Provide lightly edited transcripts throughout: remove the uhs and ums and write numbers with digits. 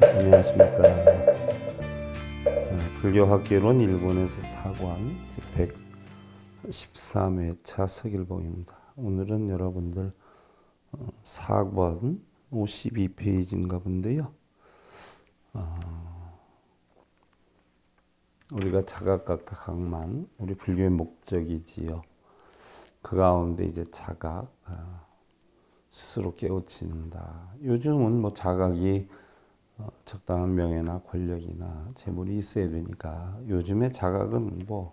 안녕하십니까. 불교학개론 일본에서 사관 113회차 서길봉입니다. 오늘은 여러분들 4권 52페이지인가 본데요. 우리가 자각각탁학만 우리 불교의 목적이지요. 그 가운데 이제 자각 스스로 깨우친다. 요즘은 뭐 자각이 적당한 명예나 권력이나 재물이 있어야 되니까 요즘에 자각은 뭐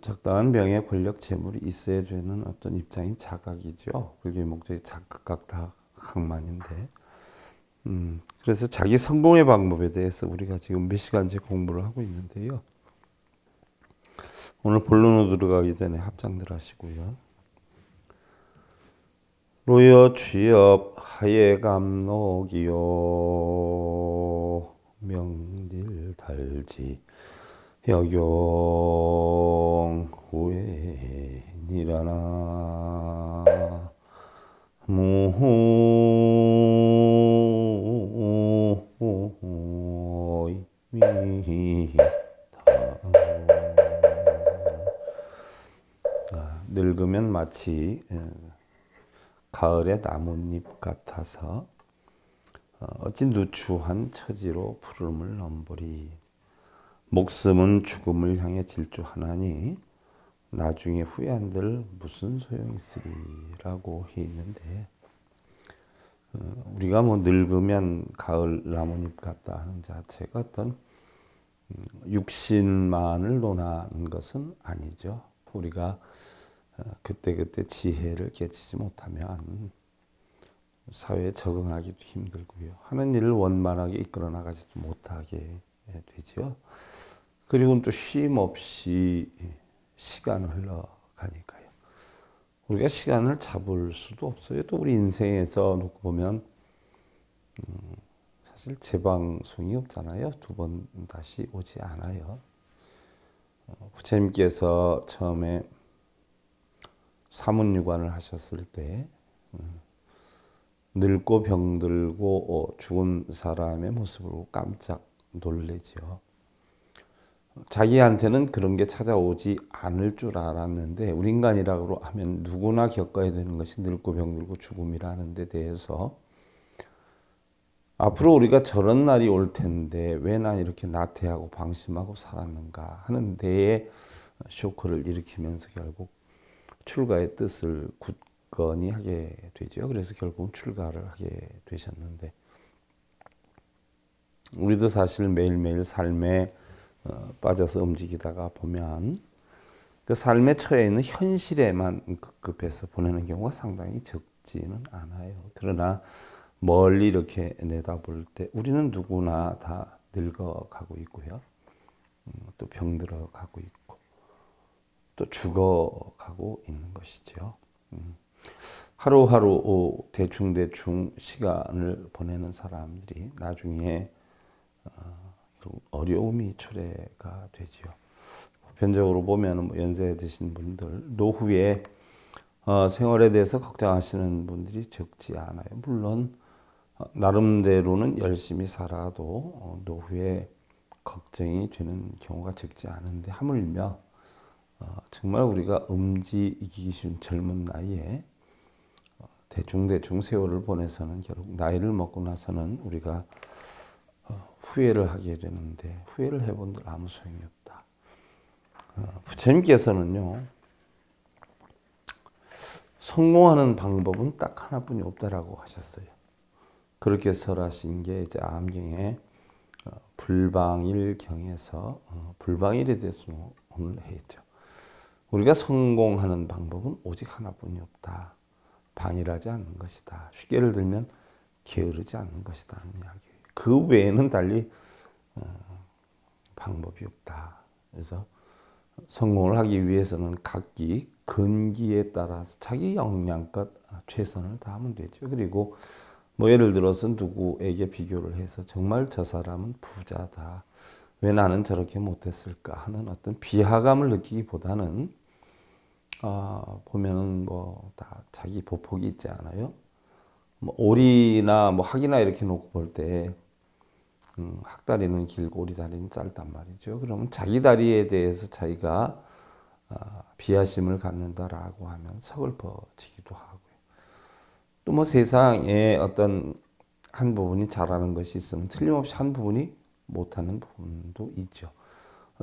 적당한 명예, 권력, 재물이 있어야 되는 어떤 입장인 자각이죠. 불교의 목적이 자각각탁학만인데 그래서 자기 성공의 방법에 대해서 우리가 지금 몇 시간째 공부를 하고 있는데요. 오늘 본론으로 들어가기 전에 합장들 하시고요. 로여 취업 하예감록이요 명딜달지 여경 후회니라나 무미다. 늙으면 마치 가을의 나뭇잎 같아서 어찌 누추한 처지로 푸름을 넘보리. 목숨은 죽음을 향해 질주하나니 나중에 후회한들 무슨 소용이 있으리라고 해 있는데, 우리가 뭐 늙으면 가을 나뭇잎 같다 하는 자체가 어떤 육신만을 논하는 것은 아니죠. 우리가 그때그때 지혜를 깨치지 못하면 사회에 적응하기도 힘들고요. 하는 일을 원만하게 이끌어 나가지도 못하게 되죠. 그리고 또 쉼 없이 시간을 흘러가니까요. 우리가 시간을 잡을 수도 없어요. 또 우리 인생에서 놓고 보면 사실 재방송이 없잖아요. 두 번 다시 오지 않아요. 부처님께서 처음에 사문유관을 하셨을 때 늙고 병들고 죽은 사람의 모습을 보고 깜짝 놀래죠. 자기한테는 그런 게 찾아오지 않을 줄 알았는데, 우리 인간이라고 하면 누구나 겪어야 되는 것이 늙고 병들고 죽음이라는 데 대해서 앞으로 우리가 저런 날이 올 텐데 왜 난 이렇게 나태하고 방심하고 살았는가 하는 데에 쇼크를 일으키면서 결국 출가의 뜻을 굳건히 하게 되죠. 그래서 결국 출가를 하게 되셨는데, 우리도 사실 매일매일 삶에 빠져서 움직이다가 보면 그 삶에 처해 있는 현실에만 급급해서 보내는 경우가 상당히 적지는 않아요. 그러나 멀리 이렇게 내다볼 때 우리는 누구나 다 늙어가고 있고요. 또 병들어가고 있고 또 죽어가고 있는 것이죠. 하루하루 대충대충 시간을 보내는 사람들이 나중에 어려움이 초래가 되지요. 보편적으로 보면 뭐 연세 드신 분들, 노후에 생활에 대해서 걱정하시는 분들이 적지 않아요. 물론 나름대로는 열심히 살아도 노후에 걱정이 되는 경우가 적지 않은데, 하물며 정말 우리가 움직이기 쉬운 젊은 나이에 대충대충 세월을 보내서는 결국 나이를 먹고 나서는 우리가 후회를 하게 되는데, 후회를 해본들 아무 소용이 없다. 부처님께서는요, 성공하는 방법은 딱 하나뿐이 없다라고 하셨어요. 그렇게 설하신 게 이제 암경의 불방일경에서 불방일에 대해서 오늘 했죠. 우리가 성공하는 방법은 오직 하나뿐이 없다. 방일하지 않는 것이다. 쉽게 예를 들면 게으르지 않는 것이다 하는 이야기예요. 그 외에는 달리 방법이 없다. 그래서 성공을 하기 위해서는 각기 근기에 따라서 자기 역량껏 최선을 다하면 되죠. 그리고 뭐 예를 들어서 누구에게 비교를 해서 정말 저 사람은 부자다, 왜 나는 저렇게 못했을까 하는 어떤 비하감을 느끼기보다는 보면은 뭐 다 자기 보폭이 있지 않아요? 뭐 오리나 뭐 학이나 이렇게 놓고 볼 때 학다리는 길고 오리 다리는 짧단 말이죠. 그러면 자기 다리에 대해서 자기가 비하심을 갖는다라고 하면 서글퍼지기도 하고요. 또 뭐 세상에 어떤 한 부분이 잘하는 것이 있으면 틀림없이 한 부분이 못하는 부분도 있죠.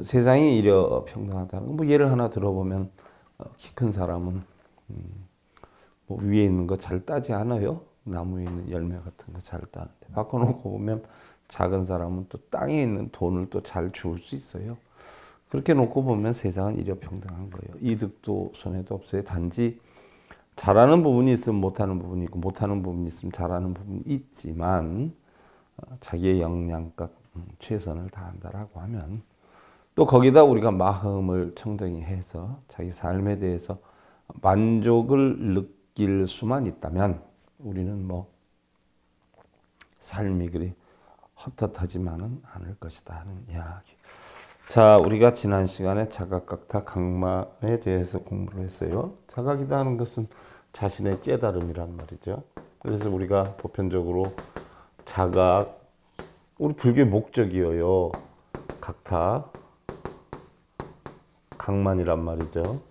세상이 이려 평등하다는 뭐 예를 하나 들어보면 키 큰 사람은 뭐 위에 있는 거 잘 따지 않아요. 나무에 있는 열매 같은 거 잘 따는데 바꿔놓고 보면 작은 사람은 또 땅에 있는 돈을 또 잘 주울 수 있어요. 그렇게 놓고 보면 세상은 이려 평등한 거예요. 이득도 손해도 없어요. 단지 잘하는 부분이 있으면 못하는 부분이 있고 못하는 부분이 있으면 잘하는 부분이 있지만 자기의 역량껏 최선을 다한다라고 하면 또 거기다 우리가 마음을 청정히 해서 자기 삶에 대해서 만족을 느낄 수만 있다면 우리는 뭐 삶이 그리 헛헛하지만은 않을 것이다 하는 이야기. 자, 우리가 지난 시간에 자각각타 강만에 대해서 공부를 했어요. 자각이다 하는 것은 자신의 깨달음이란 말이죠. 그래서 우리가 보편적으로 자각, 우리 불교의 목적이에요. 각타, 강만이란 말이죠.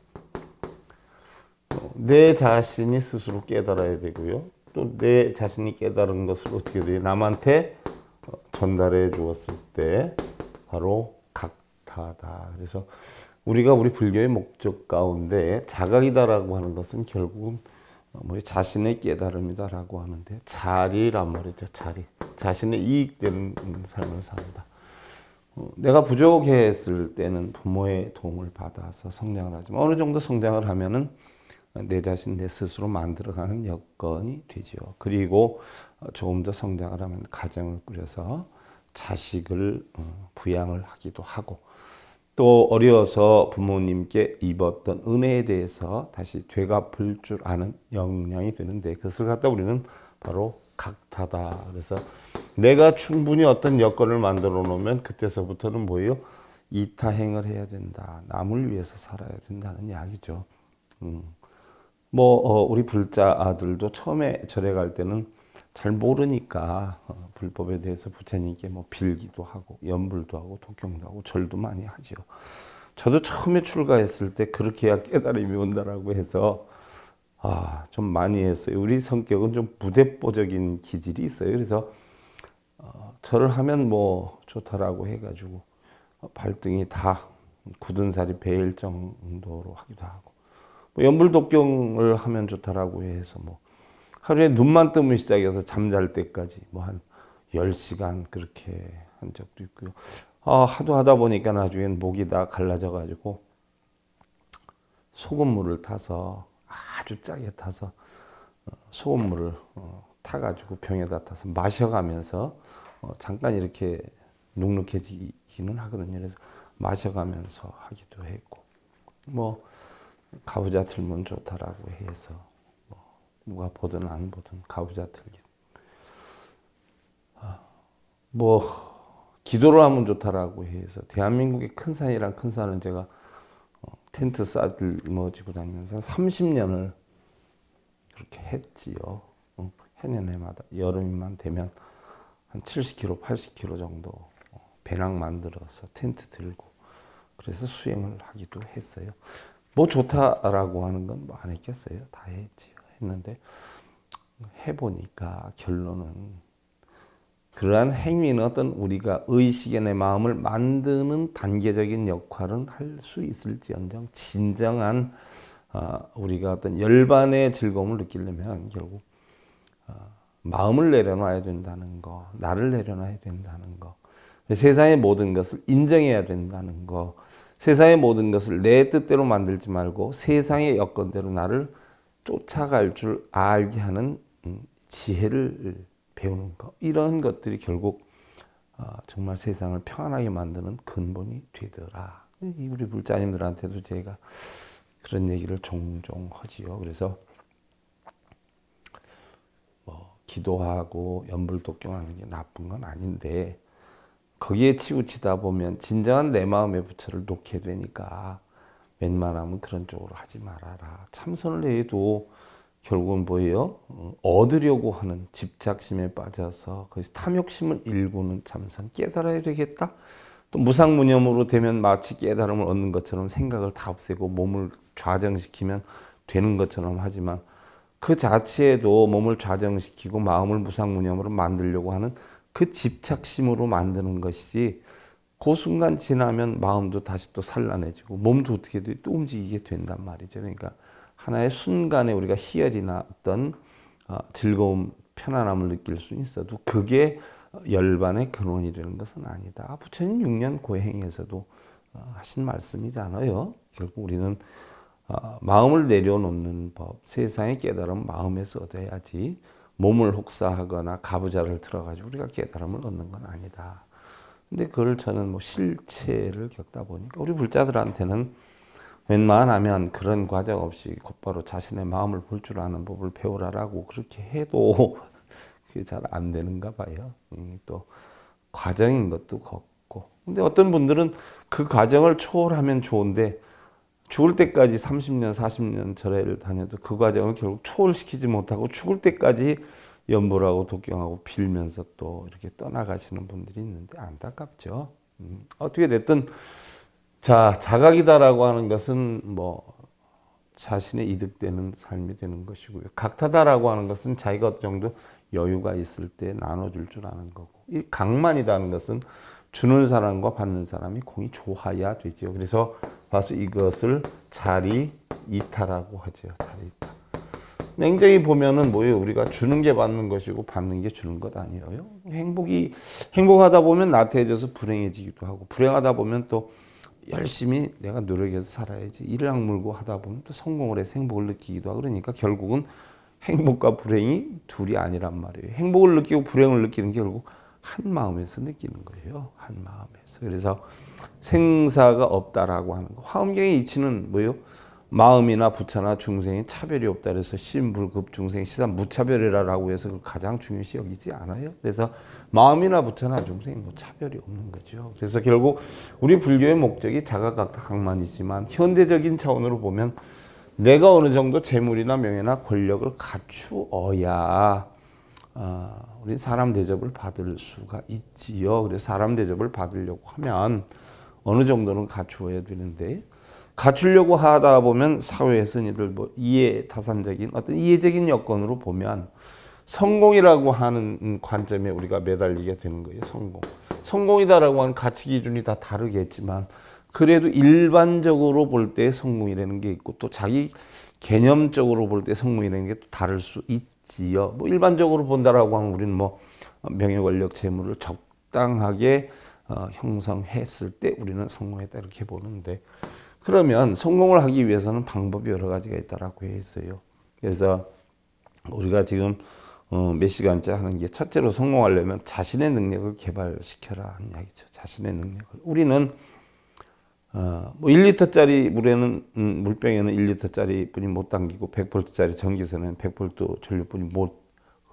내 자신이 스스로 깨달아야 되고요. 또 내 자신이 깨달은 것을 어떻게 돼요? 남한테 전달해 주었을 때 바로 각타다. 그래서 우리가 우리 불교의 목적 가운데 자각이다라고 하는 것은 결국은 뭐 자신의 깨달음이다라고 하는데 자리란 말이죠. 자리. 자신의 이익되는 삶을 산다. 내가 부족했을 때는 부모의 도움을 받아서 성장을 하지만 어느 정도 성장을 하면은 내 자신 내 스스로 만들어가는 여건이 되죠. 그리고 조금 더 성장을 하면 가정을 꾸려서 자식을 부양을 하기도 하고 또 어려서 부모님께 입었던 은혜에 대해서 다시 되갚을 줄 아는 역량이 되는데 그것을 갖다 우리는 바로 각타다. 그래서 내가 충분히 어떤 여건을 만들어 놓으면 그때서부터는 뭐예요? 이타행을 해야 된다. 남을 위해서 살아야 된다는 이야기죠. 우리 불자들도 처음에 절에 갈 때는 잘 모르니까 불법에 대해서 부처님께 뭐 빌기도 하고 연불도 하고 독경도 하고 절도 많이 하죠. 저도 처음에 출가했을 때 그렇게 해야 깨달음이 온다라고 해서 좀 많이 했어요. 우리 성격은 좀 부대뽀적인 기질이 있어요. 그래서 절을 하면 뭐 좋다라고 해가지고 발등이 다 굳은 살이 베일 정도로 하기도 하고 연불독경을 하면 좋다라고 해서 뭐 하루에 눈만 뜨면 시작해서 잠잘 때까지 뭐 한 10시간 그렇게 한 적도 있고요. 하도 하다 보니까 나중엔 목이 다 갈라져 가지고 소금물을 타서 아주 짜게 타서 소금물을 타가지고 병에다 타서 마셔가면서 잠깐 이렇게 눅눅해지기는 하거든요. 그래서 마셔가면서 하기도 했고 뭐 가부좌 틀면 좋다라고 해서 누가 보든 안 보든 가부좌 틀기 기도를 하면 좋다라고 해서 대한민국의 큰 산이랑 큰 산은 제가 텐트 싸들머지고 다니면서 30년을 그렇게 했지요. 해년 해마다 여름만 되면 한 70km, 80km 정도 배낭 만들어서 텐트 들고 그래서 수행을 하기도 했어요. 뭐 좋다라고 하는 건 뭐 안 했겠어요. 다 했지요. 했는데 해보니까 결론은 그러한 행위는 어떤 우리가 의식의 내 마음을 만드는 단계적인 역할은 할 수 있을지언정 진정한 우리가 어떤 열반의 즐거움을 느끼려면 결국 마음을 내려놔야 된다는 거, 나를 내려놔야 된다는 거, 세상의 모든 것을 인정해야 된다는 거, 세상의 모든 것을 내 뜻대로 만들지 말고 세상의 여건대로 나를 쫓아갈 줄 알게 하는 지혜를 배우는 것, 이런 것들이 결국 정말 세상을 평안하게 만드는 근본이 되더라. 우리 불자님들한테도 제가 그런 얘기를 종종 하지요. 그래서 기도하고 연불독경하는 게 나쁜 건 아닌데 거기에 치우치다 보면 진정한 내 마음의 부처를 놓게 되니까 웬만하면 그런 쪽으로 하지 말아라. 참선을 해도 결국은 뭐예요? 얻으려고 하는 집착심에 빠져서 거기서 탐욕심을 일구는 참선 깨달아야 되겠다. 또 무상무념으로 되면 마치 깨달음을 얻는 것처럼 생각을 다 없애고 몸을 좌정시키면 되는 것처럼 하지만 그 자체에도 몸을 좌정시키고 마음을 무상무념으로 만들려고 하는 그 집착심으로 만드는 것이지 그 순간 지나면 마음도 다시 또 산란해지고 몸도 어떻게 또 움직이게 된단 말이죠. 그러니까 하나의 순간에 우리가 희열이나 어떤 즐거움, 편안함을 느낄 수 있어도 그게 열반의 근원이 되는 것은 아니다. 부처님 6년 고행에서도 하신 말씀이잖아요. 결국 우리는 마음을 내려놓는 법, 세상의 깨달음 마음에서 얻어야지 몸을 혹사하거나 가부좌를 들어가지고 우리가 깨달음을 얻는 건 아니다. 근데 그걸 저는 뭐 실체를 겪다 보니까 우리 불자들한테는 웬만하면 그런 과정 없이 곧바로 자신의 마음을 볼 줄 아는 법을 배우라라고 그렇게 해도 그게 잘 안 되는가 봐요. 또 과정인 것도 같고. 근데 어떤 분들은 그 과정을 초월하면 좋은데 죽을 때까지 30년, 40년 절에를 다녀도 그 과정을 결국 초월시키지 못하고 죽을 때까지 염불하고 독경하고 빌면서 또 이렇게 떠나가시는 분들이 있는데 안타깝죠. 어떻게 됐든 자, 자각이다라고 하는 것은 뭐 자신의 이득되는 삶이 되는 것이고요. 각타다라고 하는 것은 자기가 어느 정도 여유가 있을 때 나눠줄 줄 아는 거고, 이 각만이라는 것은 주는 사람과 받는 사람이 공이 좋아야 되죠. 그래서 봐서 이것을 자리이타라고 하죠. 자리이타. 냉정히 보면은 뭐예요? 우리가 주는 게 받는 것이고 받는 게 주는 것 아니에요. 행복하다 보면 나태해져서 불행해지기도 하고, 불행하다 보면 또 열심히 내가 노력해서 살아야지 이를 악물고 하다 보면 또 성공을 해서 행복을 느끼기도 하고, 그러니까 결국은 행복과 불행이 둘이 아니란 말이에요. 행복을 느끼고 불행을 느끼는 게 결국 한 마음에서 느끼는 거예요. 한 마음에서. 그래서 생사가 없다라고 하는 거. 화엄경의 이치는 뭐예요? 마음이나 부처나 중생이 차별이 없다 그래서 신불급 중생 시사 무차별이라고 해서 그걸 가장 중요시 여기지 않아요. 그래서 마음이나 부처나 중생이 뭐 차별이 없는 거죠. 그래서 결국 우리 불교의 목적이 자각각만이지만 현대적인 차원으로 보면 내가 어느 정도 재물이나 명예나 권력을 갖추어야 우리 사람 대접을 받을 수가 있지요. 그래서 사람 대접을 받으려고 하면 어느 정도는 갖추어야 되는데, 갖추려고 하다 보면 사회에서 이들 뭐 이해타산적인 어떤 이해적인 여건으로 보면 성공이라고 하는 관점에 우리가 매달리게 되는 거예요. 성공이다라고 하는 가치 기준이 다 다르겠지만 그래도 일반적으로 볼 때 성공이라는 게 있고 또 자기 개념적으로 볼 때 성공이라는 게 또 다를 수 있지요. 뭐 일반적으로 본다라고 하면 우리는 뭐 명예, 권력, 재물을 적당하게 형성했을 때 우리는 성공했다 이렇게 보는데, 그러면 성공을 하기 위해서는 방법이 여러 가지가 있다라고 해 있어요. 그래서 우리가 지금 몇 시간째 하는 게 첫째로 성공하려면 자신의 능력을 개발시켜라 하는 이야기죠. 자신의 능력을. 우리는 뭐 1리터짜리 물에는 물병에는 1리터짜리 뿐이 못 담기고 100볼트짜리 전기세는 100볼트 전류뿐이 못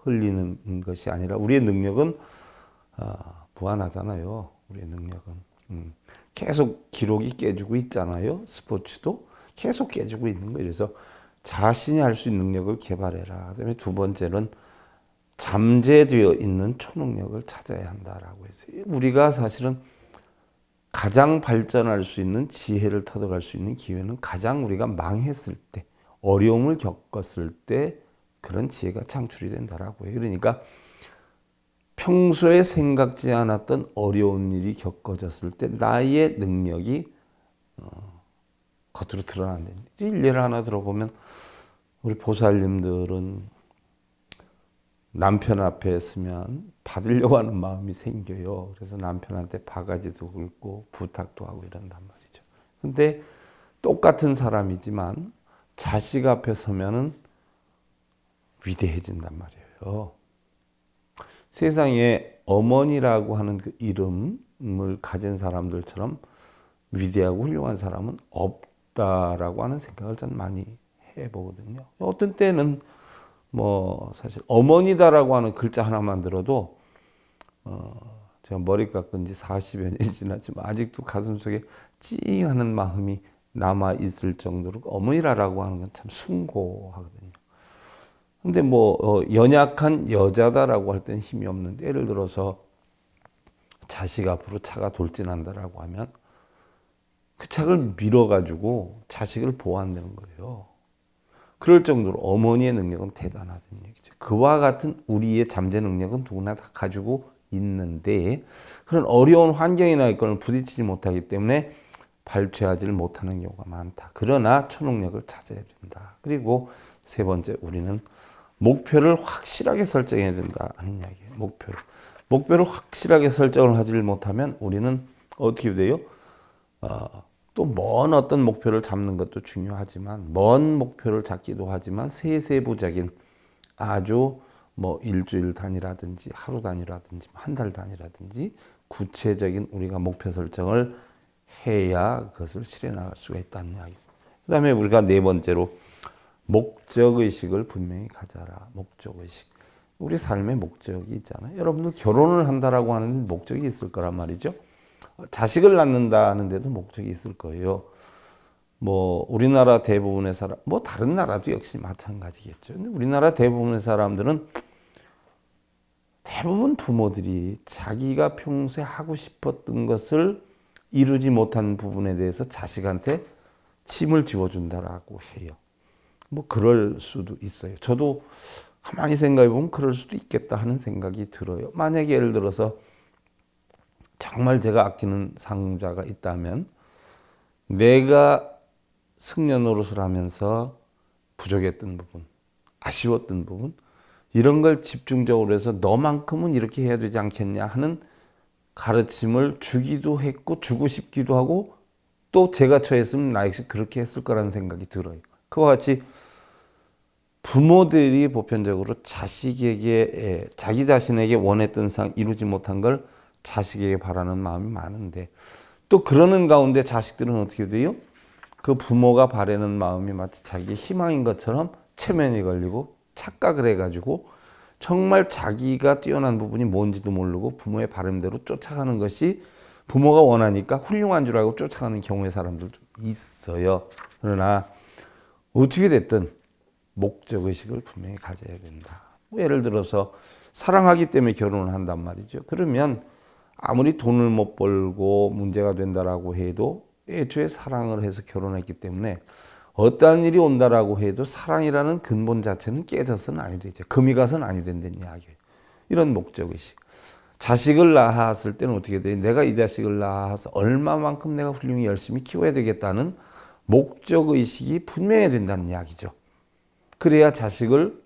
흘리는 것이 아니라 우리의 능력은 무한하잖아요. 우리의 능력은. 계속 기록이 깨지고 있잖아요. 스포츠도 계속 깨지고 있는 거예요. 그래서 자신이 할 수 있는 능력을 개발해라. 그다음에 두 번째는 잠재되어 있는 초능력을 찾아야 한다라고 했어요. 우리가 사실은 가장 발전할 수 있는 지혜를 터득할 수 있는 기회는 가장 우리가 망했을 때, 어려움을 겪었을 때 그런 지혜가 창출이 된다라고 해요. 그러니까 평소에 생각지 않았던 어려운 일이 겪어졌을 때 나의 능력이 겉으로 드러난다. 일례를 하나 들어보면 우리 보살님들은 남편 앞에 서면 받으려고 하는 마음이 생겨요. 그래서 남편한테 바가지도 긁고 부탁도 하고 이런단 말이죠. 근데 똑같은 사람이지만 자식 앞에 서면은 위대해진단 말이에요. 세상에 어머니라고 하는 그 이름을 가진 사람들처럼 위대하고 훌륭한 사람은 없다라고 하는 생각을 전 많이 해보거든요. 어떤 때는 뭐 사실 어머니다라고 하는 글자 하나만 들어도 제가 머리 깎은 지 40여 년이 지났지만 아직도 가슴속에 찡하는 마음이 남아 있을 정도로 어머니라고 하는 건 참 숭고하거든요. 근데 뭐 연약한 여자다라고 할 땐 힘이 없는데, 예를 들어서 자식 앞으로 차가 돌진한다라고 하면 그 차를 밀어가지고 자식을 보호한다는 거예요. 그럴 정도로 어머니의 능력은 대단하다는 얘기죠. 그와 같은 우리의 잠재 능력은 누구나 다 가지고 있는데, 그런 어려운 환경이나 이걸 부딪히지 못하기 때문에 발췌하지를 못하는 경우가 많다. 그러나 초능력을 찾아야 된다. 그리고 세 번째, 우리는 목표를 확실하게 설정해야 된다는 이야기예요. 목표를 확실하게 설정을 하지 못하면 우리는 어떻게 돼요? 또 먼 어떤 목표를 잡는 것도 중요하지만, 먼 목표를 잡기도 하지만 세세부적인 아주 뭐 일주일 단위라든지 하루 단위라든지 한 달 단위라든지 구체적인 우리가 목표 설정을 해야 그것을 실현할 수가 있다는 이야기. 그 다음에 우리가 네 번째로 목적의식을 분명히 가져라. 목적의식. 우리 삶의 목적이 있잖아요. 여러분들 결혼을 한다라고 하는데 목적이 있을 거란 말이죠. 자식을 낳는다는데도 목적이 있을 거예요. 뭐 우리나라 대부분의 사람, 뭐 다른 나라도 역시 마찬가지겠죠. 근데 우리나라 대부분의 사람들은 대부분 부모들이 자기가 평소에 하고 싶었던 것을 이루지 못한 부분에 대해서 자식한테 침을 지워준다라고 해요. 뭐 그럴 수도 있어요. 저도 가만히 생각해 보면 그럴 수도 있겠다 하는 생각이 들어요. 만약에 예를 들어서 정말 제가 아끼는 상자가 있다면, 내가 승려 노릇을 하면서 부족했던 부분, 아쉬웠던 부분, 이런 걸 집중적으로 해서 너만큼은 이렇게 해야 되지 않겠냐 하는 가르침을 주기도 했고 주고 싶기도 하고, 또 제가 처했으면 나 역시 그렇게 했을 거라는 생각이 들어요. 그와 같이 부모들이 보편적으로 자식에게, 자기 자신에게 원했던 상 이루지 못한 걸 자식에게 바라는 마음이 많은데, 또 그러는 가운데 자식들은 어떻게 돼요? 그 부모가 바라는 마음이 마치 자기의 희망인 것처럼 체면이 걸리고 착각을 해가지고 정말 자기가 뛰어난 부분이 뭔지도 모르고 부모의 바람대로 쫓아가는 것이 부모가 원하니까 훌륭한 줄 알고 쫓아가는 경우의 사람들도 있어요. 그러나 어떻게 됐든 목적의식을 분명히 가져야 된다. 예를 들어서 사랑하기 때문에 결혼을 한단 말이죠. 그러면 아무리 돈을 못 벌고 문제가 된다라고 해도 애초에 사랑을 해서 결혼했기 때문에 어떠한 일이 온다라고 해도 사랑이라는 근본 자체는 깨져서는 아니 되죠. 금이 가서는 아니 된다는 이야기예요. 이런 목적의식. 자식을 낳았을 때는 어떻게 돼? 내가 이 자식을 낳아서 얼마만큼 내가 훌륭히 열심히 키워야 되겠다는 목적의식이 분명해야 된다는 이야기죠. 그래야 자식을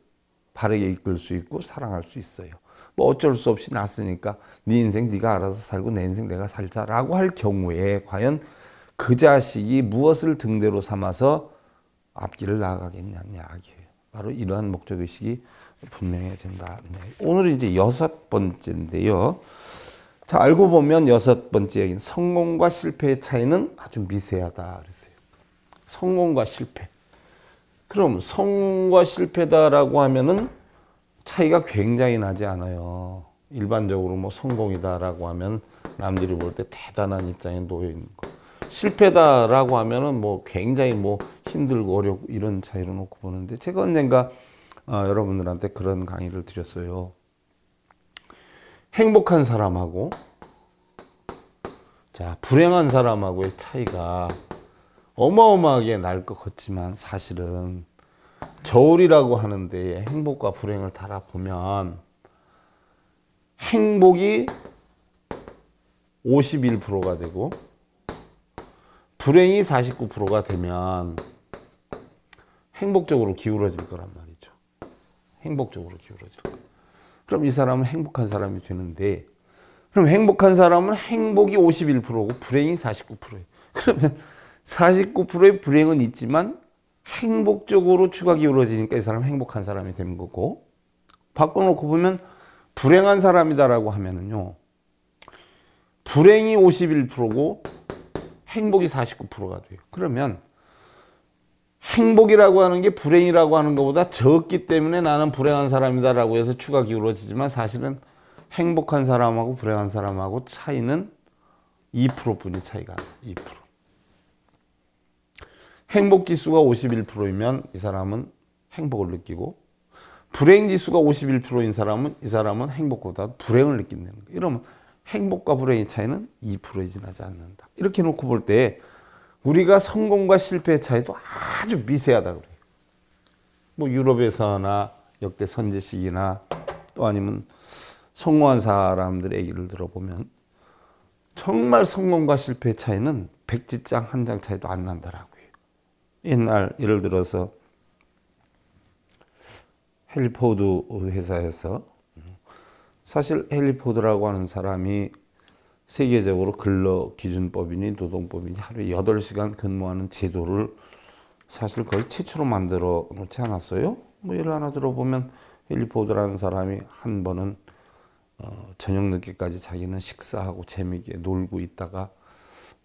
바르게 이끌 수 있고 사랑할 수 있어요. 뭐 어쩔 수 없이 낳았으니까 네 인생 네가 알아서 살고 내 인생 내가 살자라고 할 경우에 과연 그 자식이 무엇을 등대로 삼아서 앞길을 나아가겠냐는 이야기예요. 바로 이러한 목적의식이 분명해야 된다. 오늘 이제 여섯 번째인데요. 자, 알고 보면 여섯 번째 얘기는 성공과 실패의 차이는 아주 미세하다 그랬어요. 성공과 실패. 그럼 성공과 실패다라고 하면은 차이가 굉장히 나지 않아요. 일반적으로 뭐 성공이다라고 하면 남들이 볼 때 대단한 입장에 놓여 있는 거. 실패다라고 하면은 뭐 굉장히 뭐 힘들고 어렵고 이런 차이로 놓고 보는데, 제가 언젠가 여러분들한테 그런 강의를 드렸어요. 행복한 사람하고 불행한 사람하고의 차이가 어마어마하게 날 것 같지만, 사실은 저울이라고 하는데 행복과 불행을 달아보면 행복이 51%가 되고 불행이 49%가 되면 행복적으로 기울어질 거란 말이죠. 행복적으로 기울어질 거예요. 그럼 이 사람은 행복한 사람이 되는데, 그럼 행복한 사람은 행복이 51%고 불행이 49%예요. 그러면 49%의 불행은 있지만 행복적으로 추가 기울어지니까 이 사람은 행복한 사람이 되는 거고, 바꿔놓고 보면 불행한 사람이다라고 하면은요, 불행이 51%고 행복이 49%가 돼요. 그러면 행복이라고 하는 게 불행이라고 하는 것보다 적기 때문에 나는 불행한 사람이다라고 해서 추가 기울어지지만, 사실은 행복한 사람하고 불행한 사람하고 차이는 2%뿐이 차이가 나요. 2%. 행복 지수가 51%이면 이 사람은 행복을 느끼고, 불행 지수가 51%인 사람은 이 사람은 행복보다 불행을 느낀다는 거예요. 이러면 행복과 불행의 차이는 2%에 지나지 않는다. 이렇게 놓고 볼 때 우리가 성공과 실패의 차이도 아주 미세하다 그래요. 뭐 유럽에서나 역대 선지식이나 또 아니면 성공한 사람들의 얘기를 들어보면 정말 성공과 실패의 차이는 백지장 한 장 차이도 안 난다라고요. 옛날 예를 들어서 헨리 포드 회사에서 사실 헨리 포드라고 하는 사람이 세계적으로 근로기준법이니 노동법이니 하루에 8시간 근무하는 제도를 사실 거의 최초로 만들어 놓지 않았어요? 뭐 예를 하나 들어보면 헨리 포드라는 사람이 한 번은 저녁 늦게까지 자기는 식사하고 재미있게 놀고 있다가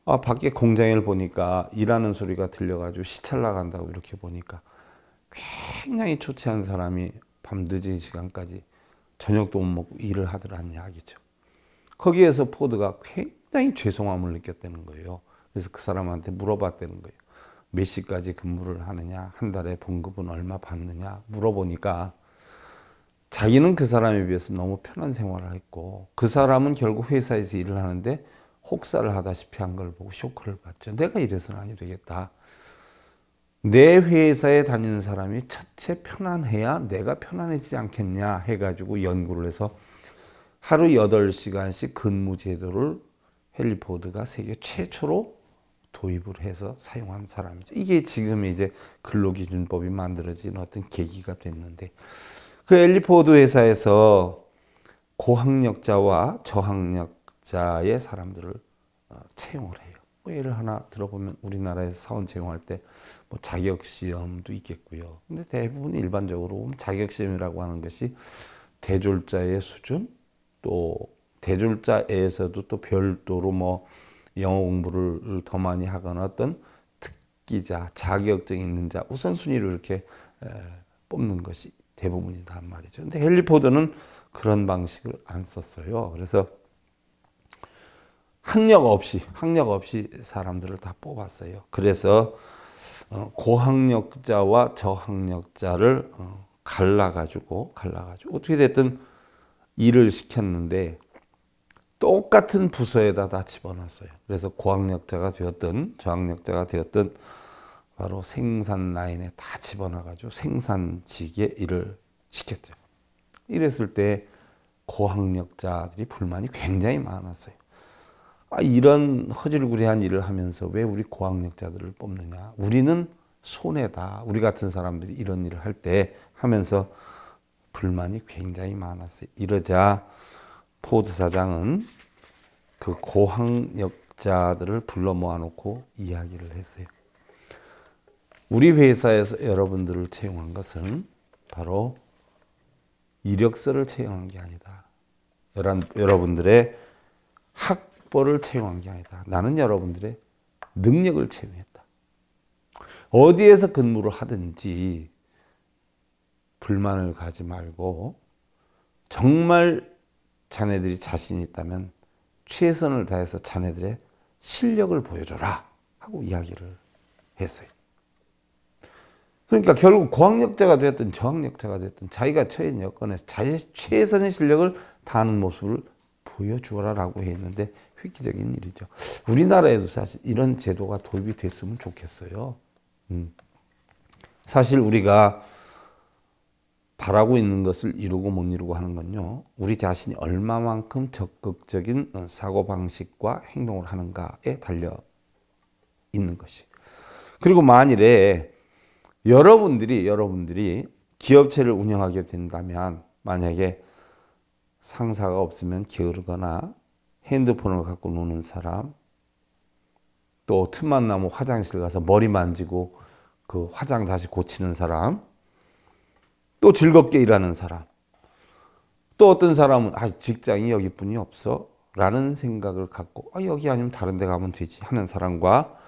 밖에 공장을 보니까 일하는 소리가 들려가지고 시찰 나간다고 이렇게 보니까 굉장히 초췌한 사람이 밤 늦은 시간까지 저녁도 못 먹고 일을 하더란 이야기죠. 거기에서 포드가 굉장히 죄송함을 느꼈다는 거예요. 그래서 그 사람한테 물어봤다는 거예요. 몇 시까지 근무를 하느냐, 한 달에 봉급은 얼마 받느냐 물어보니까 자기는 그 사람에 비해서 너무 편한 생활을 했고 그 사람은 결국 회사에서 일을 하는데 혹사를 하다시피 한 걸 보고 쇼크를 받죠. 내가 이래서는 아니 되겠다. 내 회사에 다니는 사람이 첫째 편안해야 내가 편안해지지 않겠냐 해가지고 연구를 해서 하루 8시간씩 근무 제도를 헨리 포드가 세계 최초로 도입을 해서 사용한 사람이죠. 이게 지금 이제 근로기준법이 만들어진 어떤 계기가 됐는데 그 헨리 포드 회사에서 고학력자와 저학력자의 사람들을 채용을 해요. 뭐 예를 하나 들어보면 우리나라에서 사원 채용할 때 뭐 자격시험도 있겠고요. 근데 대부분 일반적으로 자격시험이라고 하는 것이 대졸자의 수준 또 대졸자에서도 또 별도로 뭐 영어 공부를 더 많이 하거나 어떤 특기자, 자격증 있는 자 우선순위로 이렇게 뽑는 것이 대부분이란 말이죠. 근데 헨리 포드는 그런 방식을 안 썼어요. 그래서 학력 없이 사람들을 다 뽑았어요. 그래서 고학력자와 저학력자를 갈라가지고 어떻게 됐든 일을 시켰는데 똑같은 부서에다 다 집어넣었어요. 그래서 고학력자가 되었든 저학력자가 되었든 바로 생산 라인에 다 집어넣어가지고 생산직에 일을 시켰죠. 이랬을 때 고학력자들이 불만이 굉장히 많았어요. 이런 허질구레한 일을 하면서 왜 우리 고학력자들을 뽑느냐. 우리는 손해다. 우리 같은 사람들이 이런 일을 할 때 하면서 불만이 굉장히 많았어요. 이러자 포드 사장은 그 고학력자들을 불러 모아놓고 이야기를 했어요. 우리 회사에서 여러분들을 채용한 것은 바로 이력서를 채용한 게 아니다. 여러분들의 학벌을 채용한 게 아니다. 나는 여러분들의 능력을 채용했다. 어디에서 근무를 하든지 불만을 가지 말고 정말 자네들이 자신이 있다면 최선을 다해서 자네들의 실력을 보여줘라 하고 이야기를 했어요. 그러니까 결국 고학력자가 되었든 저학력자가 되었든 자기가 처한 여건에서 자기 최선의 실력을 다하는 모습을 보여주어라라고 했는데 획기적인 일이죠. 우리나라에도 사실 이런 제도가 도입이 됐으면 좋겠어요. 사실 우리가 바라고 있는 것을 이루고 못 이루고 하는 건요. 우리 자신이 얼마만큼 적극적인 사고방식과 행동을 하는가에 달려 있는 것이. 그리고 만일에 여러분들이 기업체를 운영하게 된다면 만약에 상사가 없으면 게으르거나 핸드폰을 갖고 노는 사람 또 틈만 나면 화장실 가서 머리 만지고 그 화장 다시 고치는 사람 또 즐겁게 일하는 사람 또 어떤 사람은 직장이 여기뿐이 없어 라는 생각을 갖고 여기 아니면 다른 데 가면 되지 하는 사람과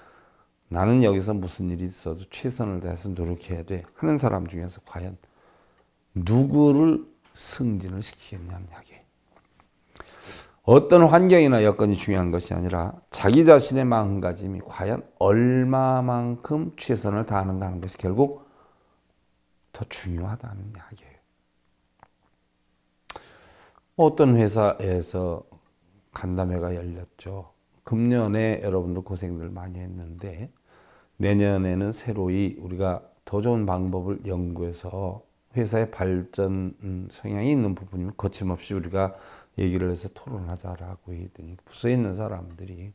나는 여기서 무슨 일이 있어도 최선을 다해서 노력해야 돼 하는 사람 중에서 과연 누구를 승진을 시키겠냐는 이야기. 어떤 환경이나 여건이 중요한 것이 아니라 자기 자신의 마음가짐이 과연 얼마만큼 최선을 다하는가 하는 것이 결국 더 중요하다는 이야기예요. 어떤 회사에서 간담회가 열렸죠. 금년에 여러분들 고생들 많이 했는데 내년에는 새로이 우리가 더 좋은 방법을 연구해서 회사의 발전 성향이 있는 부분을 거침없이 우리가 얘기를 해서 토론하자라고 했더니 부서에 있는 사람들이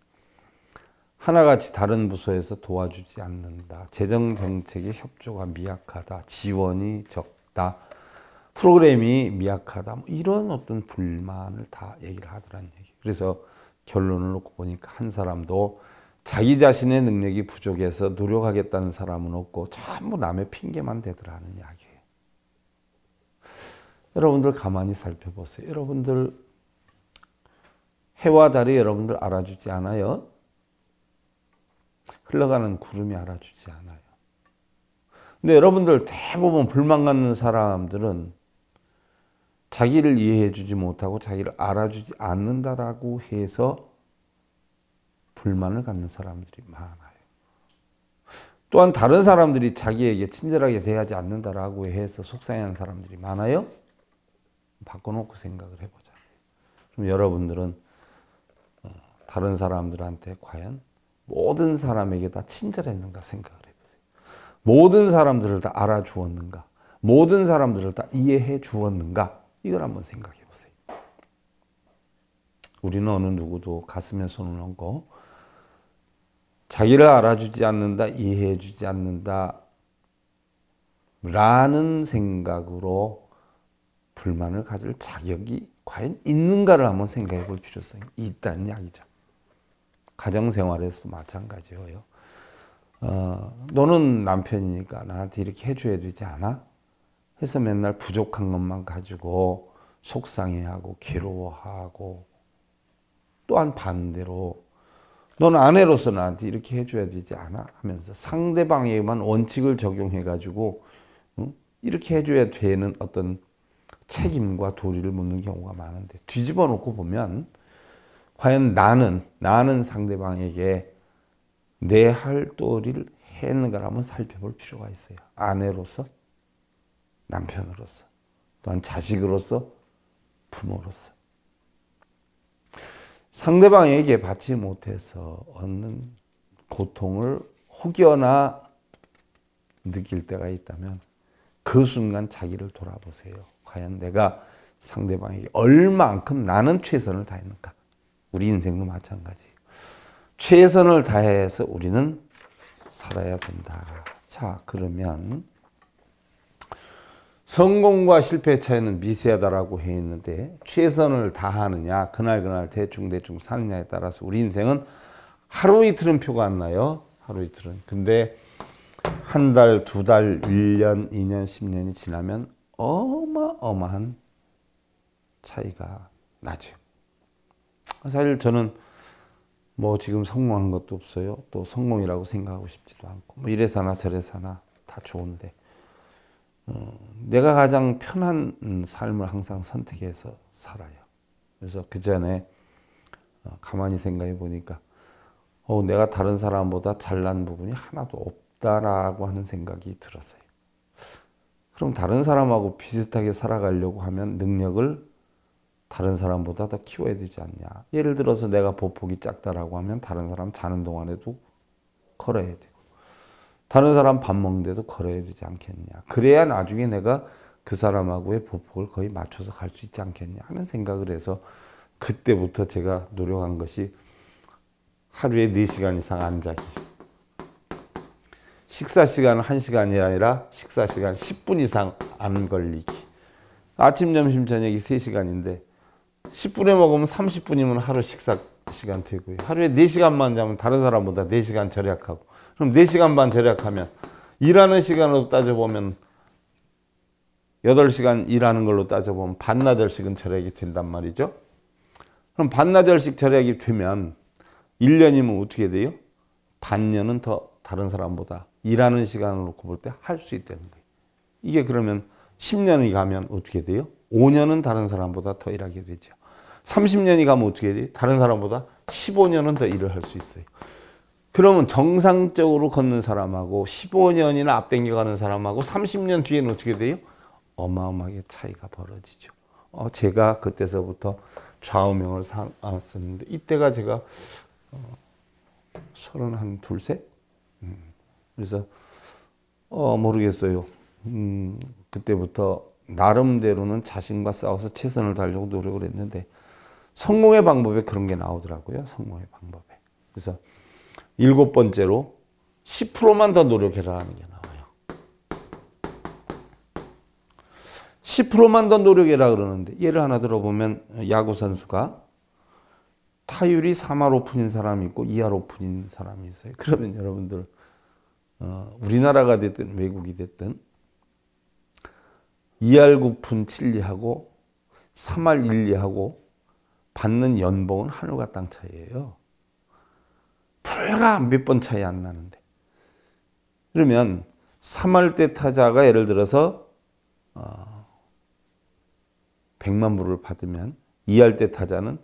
하나같이 다른 부서에서 도와주지 않는다. 재정정책의 협조가 미약하다. 지원이 적다. 프로그램이 미약하다. 뭐 이런 어떤 불만을 다 얘기를 하더란 얘기. 그래서 결론을 놓고 보니까 한 사람도 자기 자신의 능력이 부족해서 노력하겠다는 사람은 없고 전부 남의 핑계만 대더라는 이야기예요. 여러분들 가만히 살펴보세요. 여러분들 해와 달이 여러분들 알아주지 않아요? 흘러가는 구름이 알아주지 않아요. 근데 여러분들 대부분 불만 갖는 사람들은 자기를 이해해 주지 못하고 자기를 알아주지 않는다라고 해서 불만을 갖는 사람들이 많아요. 또한 다른 사람들이 자기에게 친절하게 대하지 않는다라고 해서 속상해하는 사람들이 많아요. 바꿔놓고 생각을 해보자. 그럼 여러분들은 다른 사람들한테 과연 모든 사람에게 다 친절했는가 생각을 해보세요. 모든 사람들을 다 알아주었는가? 모든 사람들을 다 이해해 주었는가? 이걸 한번 생각해 보세요. 우리는 어느 누구도 가슴에 손을 얹고 자기를 알아주지 않는다, 이해해 주지 않는다 라는 생각으로 불만을 가질 자격이 과연 있는가를 한번 생각해 볼 필요성이 있다는 이야기죠. 가정생활에서도 마찬가지예요. 너는 남편이니까 나한테 이렇게 해줘야 되지 않아? 해서 맨날 부족한 것만 가지고 속상해하고 괴로워하고, 또한 반대로 너는 아내로서 나한테 이렇게 해줘야 되지 않아? 하면서 상대방에게만 원칙을 적용해가지고 이렇게 해줘야 되는 어떤 책임과 도리를 묻는 경우가 많은데, 뒤집어 놓고 보면 과연 나는 상대방에게 내 할 도리를 했는가를 한번 살펴볼 필요가 있어요. 아내로서, 남편으로서, 또한 자식으로서, 부모로서. 상대방에게 받지 못해서 얻는 고통을 혹여나 느낄 때가 있다면 그 순간 자기를 돌아보세요. 과연 내가 상대방에게 얼만큼 나는 최선을 다했는가? 우리 인생도 마찬가지예요. 최선을 다해서 우리는 살아야 된다. 자, 그러면 성공과 실패의 차이는 미세하다라고 해 있는데, 최선을 다하느냐 그날 대충 사느냐에 따라서 우리 인생은 하루 이틀은 표가 안 나요. 하루 이틀은. 근데 한 달, 두 달, 1년, 2년, 10년이 지나면 어마어마한 차이가 나죠. 사실 저는 뭐 지금 성공한 것도 없어요. 또 성공이라고 생각하고 싶지도 않고, 뭐 이래서나 저래서나 다 좋은데 내가 가장 편한 삶을 항상 선택해서 살아요. 그래서 그 전에 가만히 생각해 보니까 내가 다른 사람보다 잘난 부분이 하나도 없다라고 하는 생각이 들었어요. 그럼 다른 사람하고 비슷하게 살아가려고 하면 능력을 다른 사람보다 더 키워야 되지 않냐. 예를 들어서 내가 보폭이 작다라고 하면 다른 사람 자는 동안에도 걸어야 되고, 다른 사람 밥 먹는데도 걸어야 되지 않겠냐. 그래야 나중에 내가 그 사람하고의 보폭을 거의 맞춰서 갈 수 있지 않겠냐 하는 생각을 해서, 그때부터 제가 노력한 것이 하루에 4시간 이상 안 자기. 식사 시간은 1시간이 아니라 식사 시간 10분 이상 안 걸리기. 아침, 점심, 저녁이 3시간인데 10분에 먹으면 30분이면 하루 식사 시간 되고요. 하루에 4시간만 자면 다른 사람보다 4시간 절약하고, 그럼 4시간 반 절약하면 일하는 시간으로 따져보면 8시간 일하는 걸로 따져보면 반나절씩은 절약이 된단 말이죠. 그럼 반나절씩 절약이 되면 1년이면 어떻게 돼요? 반년은 더 다른 사람보다 일하는 시간을 놓고 볼 때 할 수 있다는 거예요. 이게 그러면 10년이 가면 어떻게 돼요? 5년은 다른 사람보다 더 일하게 되죠. 30년이 가면 어떻게 돼요? 다른 사람보다 15년은 더 일을 할 수 있어요. 그러면 정상적으로 걷는 사람하고 15년이나 앞당겨가는 사람하고 30년 뒤에는 어떻게 돼요? 어마어마하게 차이가 벌어지죠. 제가 그때서부터 좌우명을 삼았었는데 이때가 제가 32, 셋? 그래서 모르겠어요. 그때부터 나름대로는 자신과 싸워서 최선을 다하려고 노력을 했는데 성공의 방법에 그런 게 나오더라고요. 성공의 방법에. 그래서 7번째로 10%만 더 노력해라 하는 게 나와요. 10%만 더 노력해라 그러는데 예를 하나 들어보면 야구 선수가 타율이 3할 오픈인 사람이 있고 2할 오픈인 사람이 있어요. 그러면 여러분들 우리나라가 됐든 외국이 됐든 2할 9푼 7리하고 3할 1리하고 받는 연봉은 하늘과 땅 차이예요. 불과 몇 번 차이 안 나는데. 그러면 3할 때 타자가 예를 들어서 100만 불을 받으면 2할 때 타자는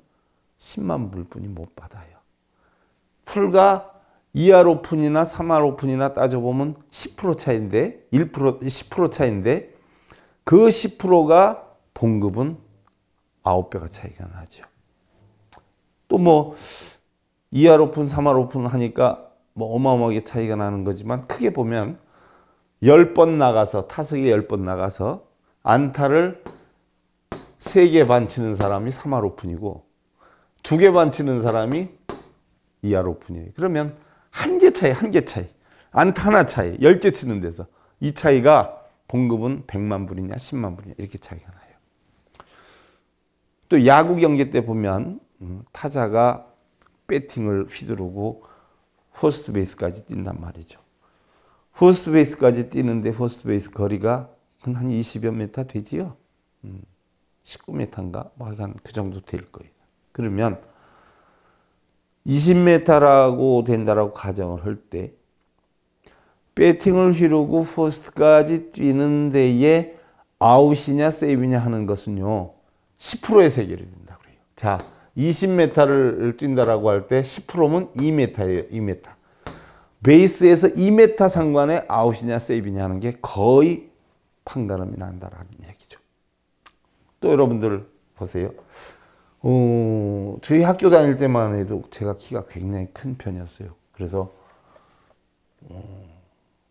10만 불뿐이 못 받아요. 불과 2할 오픈이나 3할 오픈이나 따져보면 10% 차이인데 10% 차이인데 그 10%가 봉급은 9배가 차이가 나죠. 또 뭐 2할 오픈, 3할 오픈 하니까 뭐 어마어마하게 차이가 나는 거지만 크게 보면 10번 나가서 타석에 10번 나가서 안타를 3개 반 치는 사람이 3할 오픈이고 2개 반 치는 사람이 2할 오픈이에요. 그러면 한 개 차이, 한 개 차이. 안타 하나 차이, 10개 치는 데서 이 차이가 봉급은 100만 불이냐 10만 불이냐 이렇게 차이가 나요. 또 야구 경기 때 보면 타자가 배팅을 휘두르고 퍼스트 베이스까지 뛴단 말이죠. 퍼스트 베이스까지 뛰는데 퍼스트 베이스 거리가 한 20여 미터 되지요. 19m인가? 뭐 한 그 정도 될 거예요. 그러면 20m라고 된다라고 가정을 할 때 배팅을 휘두르고 퍼스트까지 뛰는 데에 아웃이냐 세이브냐 하는 것은요. 10%의 세계를 된다고 그래요. 자, 20m를 뛴다라고 할 때 10%면 2m예요. 2m. 베이스에서 2m 상관의 아웃이냐 세이브냐 하는 게 거의 판가름이 난다라는 얘기죠. 또 여러분들 보세요. 저희 학교 다닐 때만 해도 제가 키가 굉장히 큰 편이었어요. 그래서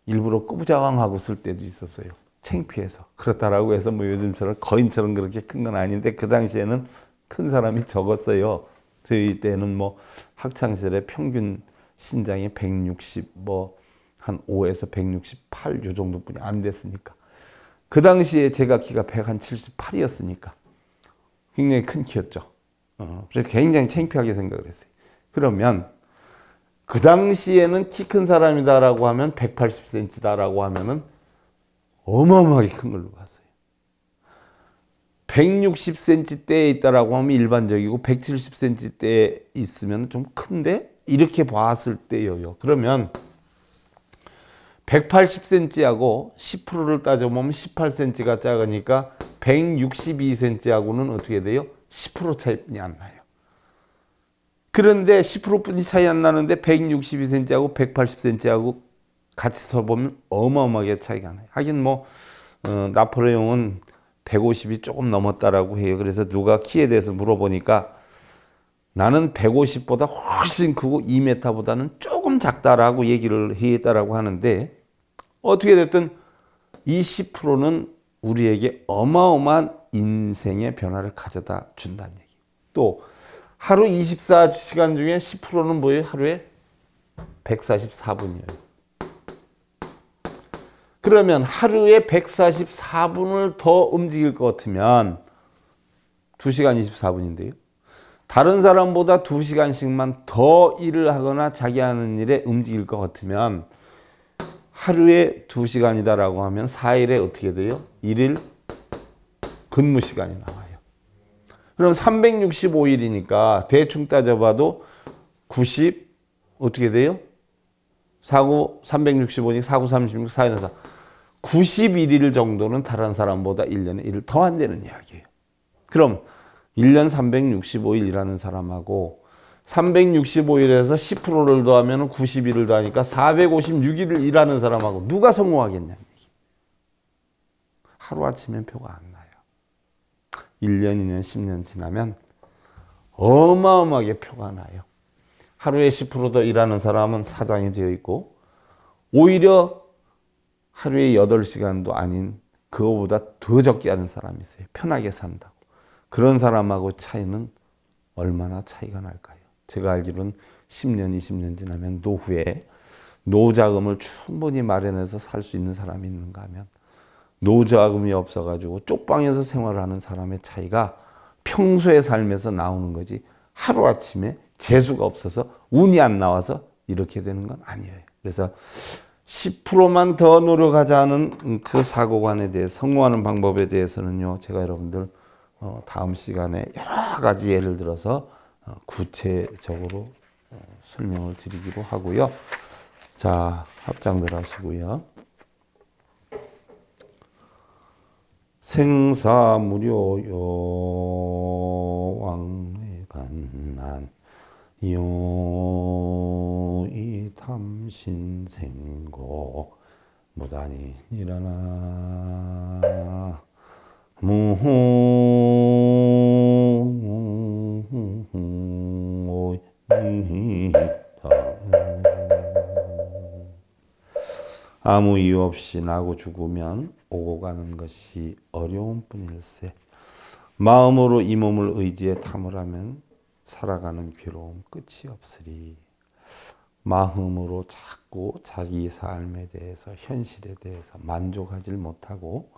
일부러 꾸부자왕하고 쓸 때도 있었어요. 창피해서. 그렇다라고 해서 뭐 요즘처럼 거인처럼 그렇게 큰 건 아닌데 그 당시에는 큰 사람이 적었어요. 저희 때는 뭐 학창시절에 평균 신장이 160 뭐 한 5에서 168 요 정도뿐이 안 됐으니까. 그 당시에 제가 키가 178이었으니까 굉장히 큰 키였죠. 그래서 굉장히 창피하게 생각을 했어요. 그러면 그 당시에는 키 큰 사람이다라고 하면 180cm다라고 하면은 어마어마하게 큰 걸로 봤어요. 160cm대에 있다라고 하면 일반적이고 170cm대에 있으면 좀 큰데 이렇게 봤을 때요. 그러면 180cm하고 10%를 따져보면 18cm가 작으니까 162cm하고는 어떻게 돼요? 10% 차이뿐이 안 나요. 그런데 10%뿐이 차이 안 나는데 162cm하고 180cm하고 같이 서보면 어마어마하게 차이가 나요. 하긴 뭐 나폴레옹은 150이 조금 넘었다라고 해요. 그래서 누가 키에 대해서 물어보니까 나는 150보다 훨씬 크고 2m보다는 조금 작다라고 얘기를 했다라고 하는데 어떻게 됐든 이 10%는 우리에게 어마어마한 인생의 변화를 가져다 준다는 얘기. 또 하루 24시간 중에 10%는 뭐예요? 하루에 144분이에요. 그러면 하루에 144분을 더 움직일 것 같으면 2시간 24분인데요. 다른 사람보다 2시간씩만 더 일을 하거나 자기 하는 일에 움직일 것 같으면 하루에 2시간이다라고 하면 4일에 어떻게 돼요? 1일 근무 시간이 나와요. 그럼 365일이니까 대충 따져봐도 90 어떻게 돼요? 4구 365니 4구 36, 4일은 4. 91일 정도는 다른 사람보다 1년에 일을 더 한다는 이야기예요. 그럼 1년 365일 일하는 사람하고 365일에서 10%를 더하면 90일을 더하니까 456일을 일하는 사람하고 누가 성공하겠냐는 얘기. 하루아침엔 표가 안 나요. 1년, 2년, 10년 지나면 어마어마하게 표가 나요. 하루에 10% 더 일하는 사람은 사장이 되어 있고 오히려 하루에 8시간도 아닌 그거보다 더 적게 하는 사람이 있어요. 편하게 산다고. 그런 사람하고 차이는 얼마나 차이가 날까요? 제가 알기로는 10년, 20년 지나면 노후에 노자금을 충분히 마련해서 살 수 있는 사람이 있는가 하면 노자금이 없어가지고 쪽방에서 생활하는 사람의 차이가 평소의 삶에서 나오는 거지 하루아침에 재수가 없어서 운이 안 나와서 이렇게 되는 건 아니에요. 그래서 10%만 더 노력하자는 그 사고관에 대해 성공하는 방법에 대해서는요, 제가 여러분들 다음 시간에 여러 가지 예를 들어서 구체적으로 설명을 드리기로 하고요. 자, 합장들 하시고요. 생사무료요 왕래간난 요이 탐신생고 무단히 일어나 아무 이유 없이 나고 죽으면 오고 가는 것이 어려운 뿐일세. 마음으로 이 몸을 의지해 탐을 하면 살아가는 괴로움 끝이 없으리. 마음으로 자꾸 자기 삶에 대해서 현실에 대해서 만족하지 못하고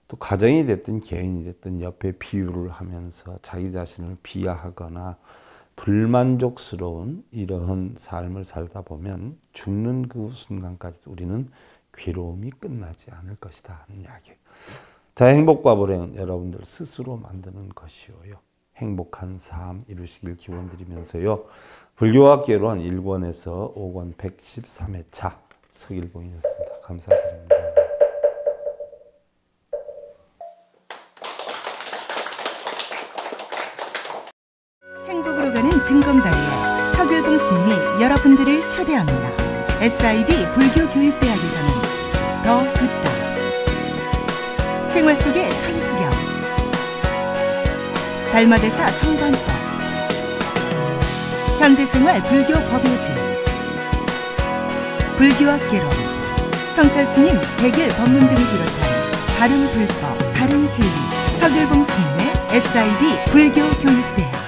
또 가정이 됐든 개인이 됐든 옆에 비유를 하면서 자기 자신을 비하하거나 불만족스러운 이러한 삶을 살다 보면 죽는 그 순간까지 우리는 괴로움이 끝나지 않을 것이다 하는 이야기예요. 자, 행복과 불행은 여러분들 스스로 만드는 것이오요. 행복한 삶 이루시길 기원드리면서요. 불교학개론 1권에서 5권 113회차 서길봉이었습니다. 감사드립니다. 행복으로 가는 징검다리에 서길봉 스님이 여러분들을 초대합니다. SIB 불교교육대학에서는 더 듣다, 생활 속의 천수경, 달마대사 성관법, 현대생활 불교 법요지, 불교학개론, 성찰스님 백일 법문 등을 비롯한 다른 불법, 다른 진리, 서길봉 스님의 SIB 불교교육대학.